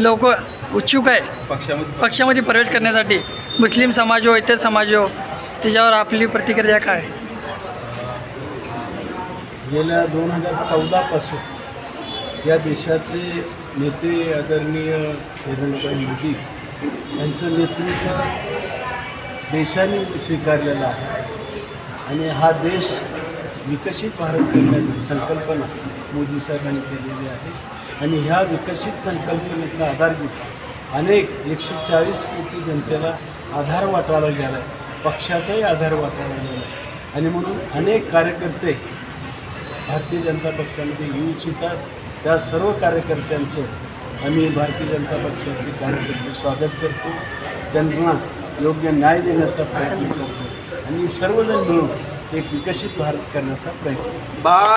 लोक उत्सुक आहे पक्षामध्ये प्रवेश करण्यासाठी, मुस्लिम समाज हो इतर समाज हो, त्याच्यावर आपली प्रतिक्रिया काय? गेल्या 2014 पासून या देशाचे नेते आदरणीय नरेंद्र मोदी यांचं नेतृत्व देशाने स्वीकारलेलं आहे आणि हा देश विकसित भारत करण्याची संकल्पना मोदी साहेबांनी केलेली आहे आणि ह्या विकसित संकल्पनेचा आधार घेऊन अनेक 140 कोटी जनतेला आधार वाटायला गेला आहे, पक्षाचाही आधार वाटायला गेला आहे आणि म्हणून अनेक कार्यकर्ते भारतीय जनता पक्षामध्ये येऊ इच्छितात. त्या सर्व कार्यकर्त्यांचं आम्ही भारतीय जनता पक्षाचे कार्यकर्ते स्वागत करतो, त्यांना योग्य न्याय देण्याचा प्रयत्न करतो आणि सर्वजण मिळून एक विकसित भारत करण्याचा प्रयत्न.